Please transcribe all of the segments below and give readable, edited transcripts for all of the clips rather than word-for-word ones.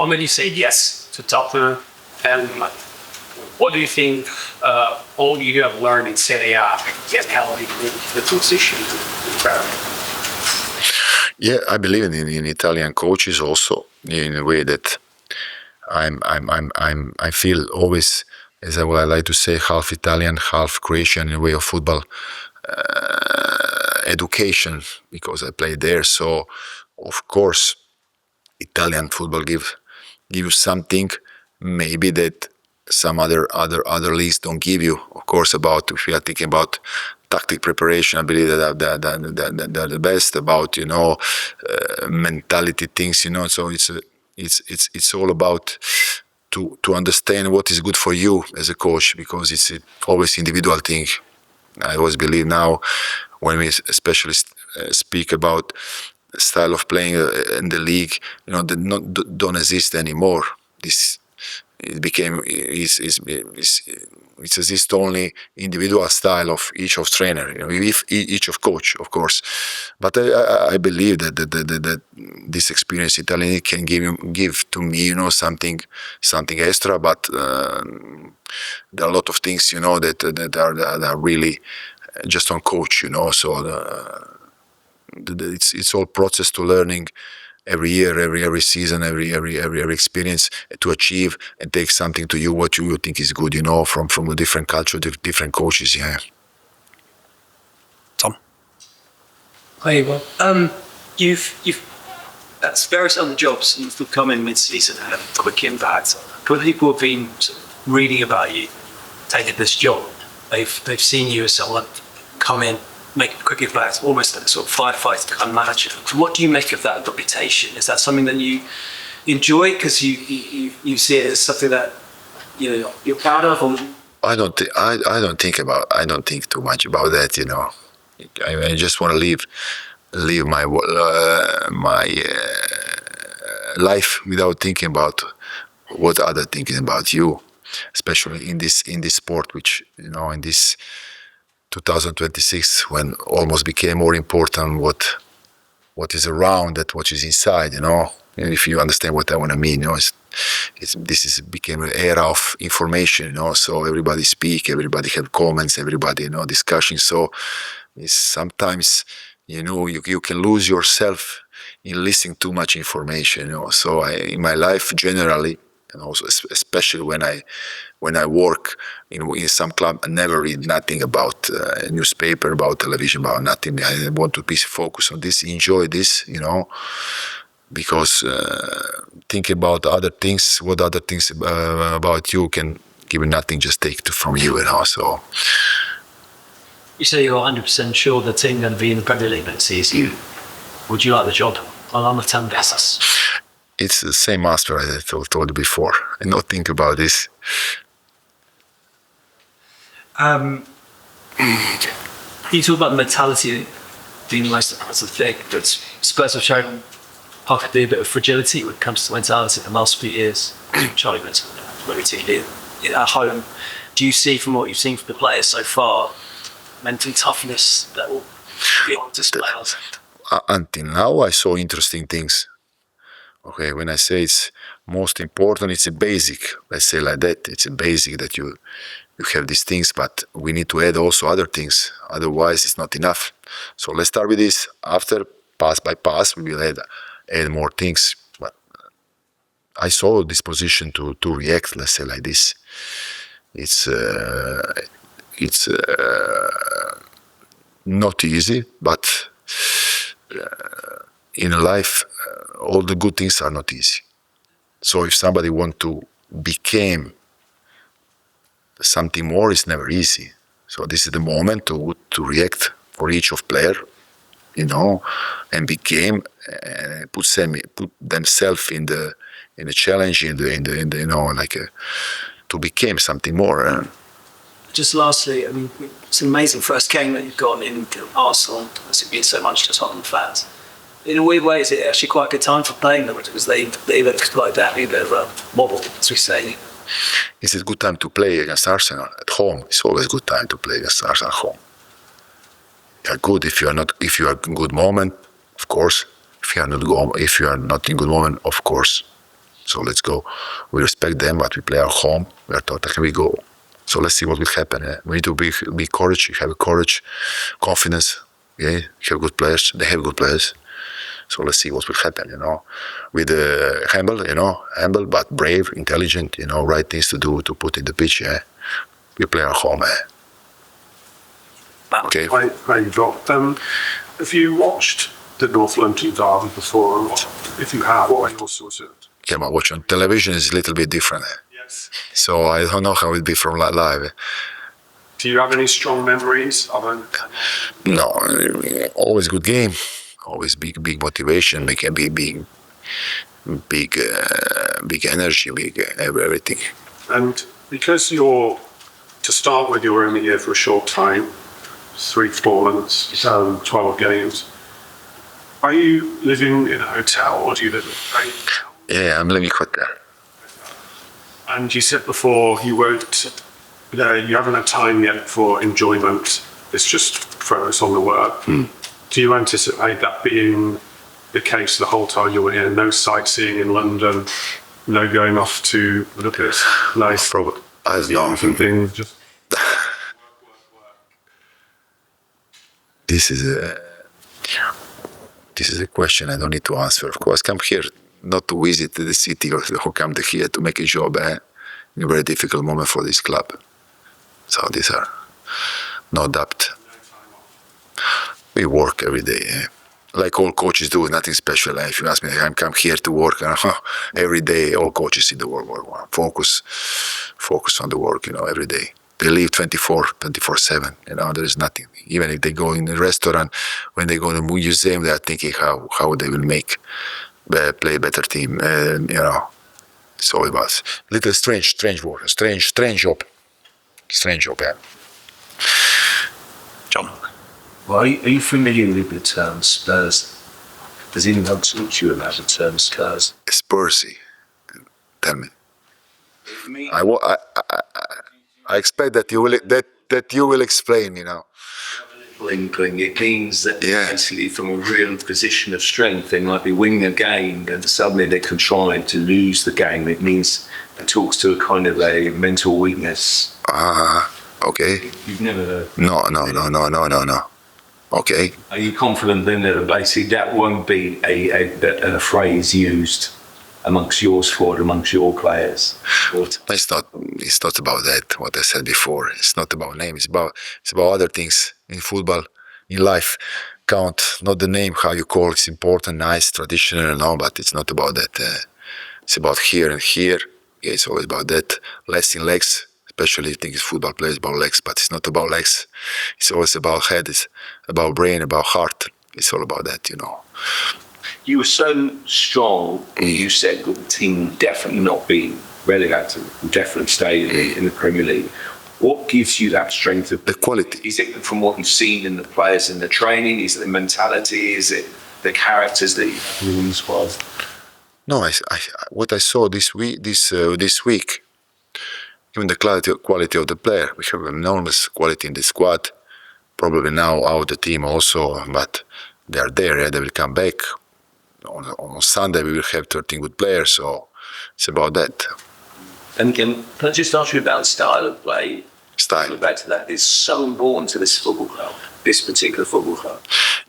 when you say yes to Tottenham, what do you think all you have learned in Serie A can help the transition? Yeah, I believe in Italian coaches also in a way that I feel always, as I would like to say, half Italian, half Croatian in a way of football education, because I played there. So, of course, Italian football give you something maybe that some other leagues don't give you. Of course, about if you are thinking about tactic preparation, I believe that they're the best about mentality things. So it's all about to understand what is good for you as a coach, because it's always individual thing. I always believe now when we especially speak about style of playing in the league, that don't exist anymore. It became it exists only individual style of each of trainer, each of coach, of course. But I believe that this experience Italian can give to me, something extra. But there are a lot of things, that are really just on coach, So it's all process to learning. Every year, every season, every experience to achieve and take something to you what you think is good, from a different culture, different coaches. Yeah. Tom. Hi, well, you've various other jobs. You've come in mid-season and had a quick impact. But people have been sort of reading about you, taking this job. They've seen you as someone come in, make a quick impact, almost like a sort of firefighter kind of manager. What do you make of that reputation? Is that something that you enjoy because you see it as something that you're proud of? Or? I don't think too much about that. I just want to live my life without thinking about what others thinking about you, especially in this sport, which in this 2026, when almost became more important what is around that what is inside, if you understand what I want to mean, this became an era of information, so everybody speak, everybody have comments, everybody discussion. So it's sometimes you can lose yourself in listening too much information. So in my life generally, and also especially when I work in some club, I never read nothing about a newspaper, about television, about nothing. I want to be focused on this, enjoy this, because think about other things, what other things about you can give you nothing, just take it from you, So. You say you're 100% sure the team going to be in the Premier League next season. Would you like the job on a term basis? It's the same answer I told you before. I don't think about this. You talk about the mentality being the most important thing, but Spurs have shown possibly a bit of fragility when it comes to mentality in the last few years. Charlie mentioned routinely at home. Do you see, from what you've seen from the players so far, mental toughness that will be on display? Until now, I saw interesting things. Okay, when I say it's most important, it's a basic. Let's say like that. It's a basic that you have these things, but we need to add also other things. Otherwise, it's not enough. So let's start with this. After, pass by pass, we will add more things. But I saw this position to react. Let's say like this. It's not easy, but in life, all the good things are not easy. So if somebody want to become something more, it's never easy. So this is the moment to react for each of player, and became put themselves in the challenge, in the to become something more. Just lastly, I mean, it's an amazing first game that you've got in Arsenal. It's been so much to Tottenham fans. In a weird way, is it actually quite a good time for playing them? Because they look like that, a bit of a wobble, as we say. It's a good time to play against Arsenal at home. It's always a good time to play against Arsenal at home. You're good if you are in good moment, of course. If you are not in good moment, of course. So let's go. We respect them, but we play our home. We are Tottenham. We go. So let's see what will happen. We need to be courage. Have courage, confidence. Yeah, have good players. They have good players. So let's see what will happen. With humble but brave, intelligent. Right things to do to put in the pitch. Yeah, we play our home. Okay. Hi, Joel. Have you watched the North London derby before? If you have, what are your thoughts on it? Yeah, but watch on television is a little bit different. Yes. So I don't know how it will be from live. Do you have any strong memories of it? No, always good game. Always big motivation. Big energy. Big everything. And because to start with, you were only here for a short time, 3 tournaments, 12 games. Are you living in a hotel or do you live in a train? Yeah, I'm living hotel. And you said before you haven't had time yet for enjoyment. It's just focus on the work. Do you anticipate that being the case the whole time you were here? No sightseeing in London, no going off to look at nice Probably. I don't know. things. Just This is a question I don't need to answer. Of course, come here not to visit the city or come here to make a job. A very difficult moment for this club. So these are no doubt. We work every day. Like all coaches do, nothing special. If you ask me, I come here to work every day. All coaches in the world focus on the work. Every day. They live 24/7. There is nothing. Even if they go in a restaurant, when they go to a museum, they are thinking how they will play a better team. It's all about little strange work, strange job. Strange job, yeah. John. Well, are you familiar with the term Spurs? Does anyone talk to you about the term Spurs? Spursy. Tell me. For me, I expect that you will explain. Inkling. It means that Yeah. basically from a real position of strength, they might be winning a game and suddenly they contrive to lose the game. It means it talks to a kind of a mental weakness. Okay. You've never heard. No. Okay. Are you confident then that basically that won't be a phrase used amongst your squad, amongst your players? It's not about that. What I said before. It's not about name. It's about other things in football, in life. Count not the name, how you call. It's important, nice, traditional, and all, but it's not about that. It's about here and here. Yeah, it's always about that. Less in legs. Especially, I think football plays about legs, but it's not about legs. It's always about head. It's about brain, about heart. It's all about that. You were so strong, you said that the team definitely not being relegated, definitely stay in the Premier League. What gives you that strength? The quality. Is it from what you've seen in the players in the training? Is it the mentality? Is it the characters that you have in the squad? No, what I saw this week, even the quality of the player. We have enormous quality in the squad. Probably now out the team also, but they are there. Yeah? They will come back. On Sunday we will have 13 good players, so it's about that. And can I just ask you about style of play? Style. Back to that, it's so important to this football club, this particular football club.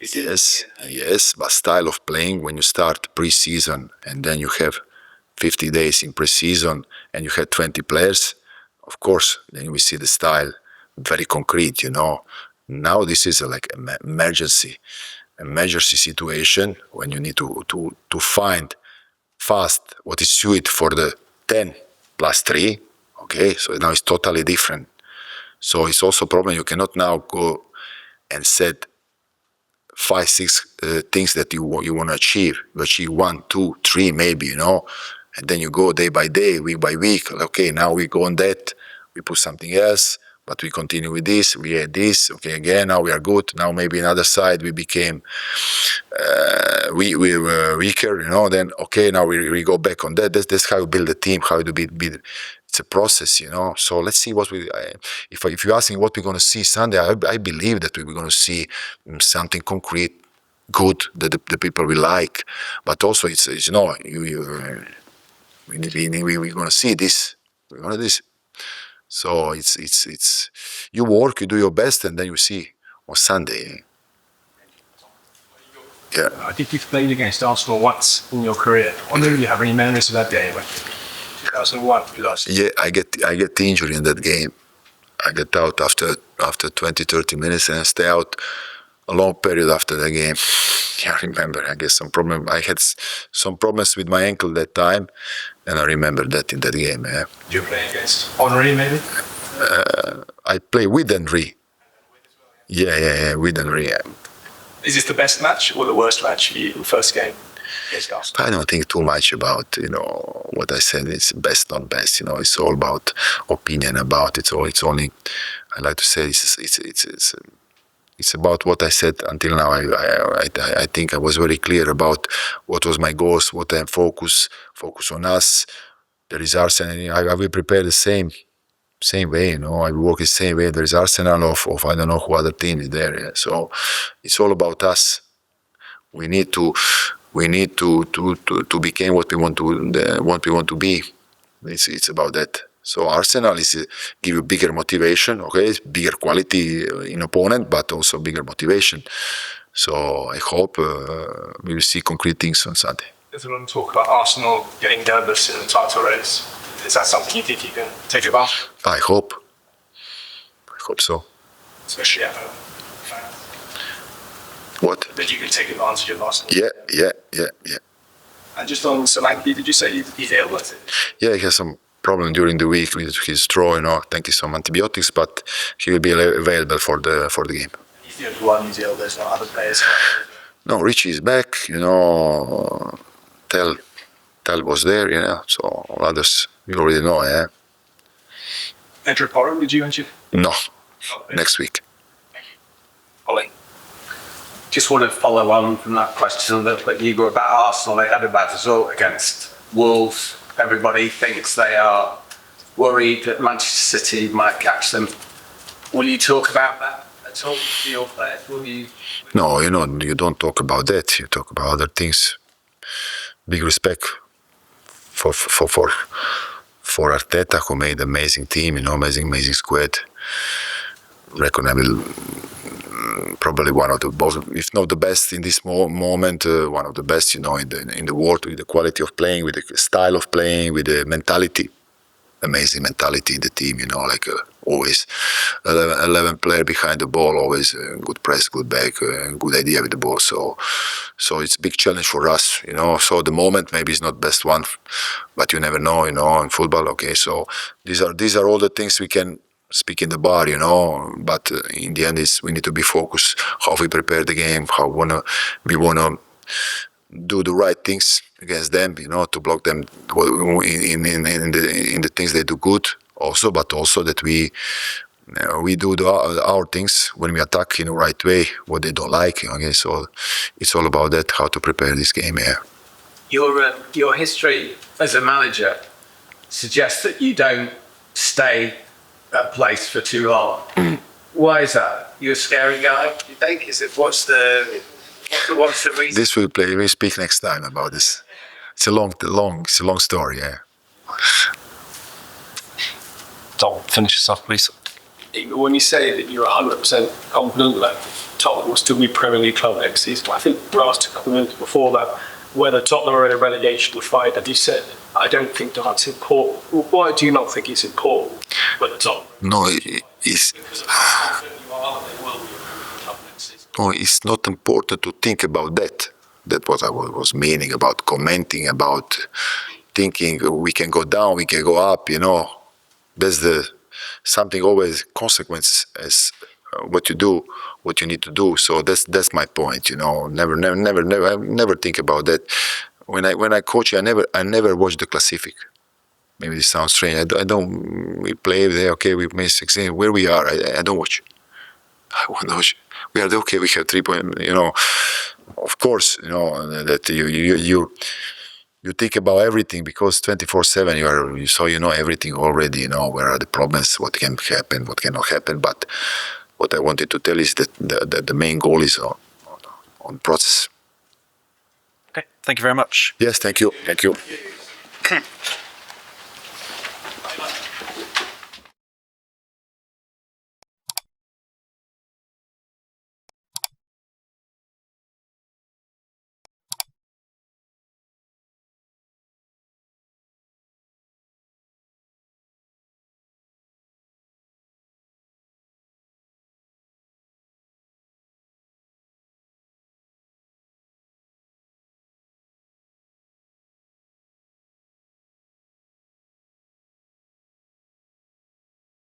Yes, but style of playing when you start pre-season and then you have 50 days in pre-season and you have 20 players, of course, then we see the style very concrete, Now this is like an emergency situation when you need to find fast what is suited for the 10 plus 3. Okay, so now it's totally different. So it's also a problem. You cannot now go and set 5, 6 things that you want to achieve. You achieve 1, 2, 3 maybe, and then you go day by day, week by week. Okay, now we go on that. We put something else. But we continue with this, we had this, okay, again, now we are good. Now maybe another side we became, we were weaker, then, okay, now we go back on that. That's how you build a team, how you build. It's a process, So let's see what if you're asking what we're going to see Sunday, I believe that we're going to see something concrete, good, that the people will like. But also, it's We're gonna see this. We're gonna do this. So it's you work, you do your best, and then you see on Sunday. Yeah. I think you've played against Arsenal once in your career. I wonder if you have any memories of that game. 2001, we lost. Yeah, I get injury in that game. I get out after 20, 30 minutes and I stay out a long period after the game. Yeah, I remember. I guess I had some problems with my ankle that time, and I remember that in that game. Yeah. Did you play against Henry, maybe? I play with Henry. Yeah, with Henry. Yeah. Is this the best match or the worst match for you in the first game against Arsenal? I don't think too much about what I said. It's best, not best. It's all about opinion about it. So it's only I like to say it's about what I said until now. I think I was very clear about what was my goals, what I focus on us. There is Arsenal. I will prepare the same way. I work the same way. There is Arsenal of I don't know who other team is there. Yeah. So it's all about us. We need to become what we want to be. It's about that. So Arsenal is give you bigger motivation, okay, bigger quality in opponent, but also bigger motivation. So I hope we will see concrete things on Sunday. There's a lot of talk about Arsenal getting nervous in the title race. Is that something you think you can take it off? I hope so. Especially at home. What? That you can take advantage of Arsenal. Yeah. And just on Solanke, did you say he's ill with it? Yeah, he has some problem during the week with his throw, taking some antibiotics, but he will be available for the game. He's the only one who's ill, there's no other players. No, Richie is back, Tel was there, so all others you already know, yeah. Andrew Porro, did you mention? No, next week. Ollie. Just want to follow on from that question a little bit, Igor, about Arsenal. They had a bad result against Wolves. Everybody thinks they are worried that Manchester City might catch them. Will you talk about that at all to your players? Will you? No, you don't talk about that. You talk about other things. Big respect for Arteta, who made an amazing team, amazing squad. Reckonable, probably one of the most, if not the best in this moment, one of the best, in the world, with the quality of playing, with the style of playing, with the mentality. Amazing mentality in the team, always 11 player behind the ball, always good press, good back, good idea with the ball. So it's a big challenge for us, So the moment maybe is not best one, but you never know, in football. Okay, so these are all the things we can speak in the bar, But in the end, we need to be focused how we prepare the game, how we wanna do the right things against them, to block them in the things they do good, also, but also that we do our things when we attack in the right way, what they don't like. Okay, so it's all about that, how to prepare this game. Yeah. Your history as a manager suggests that you don't stay at a place for too long. Why is that? You're a scary guy, do you think? What's the reason? This we'll speak next time about this. It's a long story, yeah. Tom, finish us off, please. When you say that you're 100% confident that Tottenham will still be Premier League club next season, I think we asked a couple of minutes before that whether Tottenham are in a relegation fight, and you said, I don't think that's important. Well, why do you not think it's important with the Tottenham? No, it's not important to think about that. That's what I was meaning about commenting, about thinking we can go down, we can go up, There's something always consequence as what you do, what you need to do. So that's my point, Never think about that. When I coach, I never watch the Classific. Maybe this sounds strange. We play there, okay, we made 16. Where we are, I don't watch. I want to watch. We are okay. We have 3 points. Of course, that you think about everything because 24/7 you know everything already. Where are the problems, what can happen, what cannot happen. But what I wanted to tell is that the main goal is on process. Okay, thank you very much. Yes, thank you.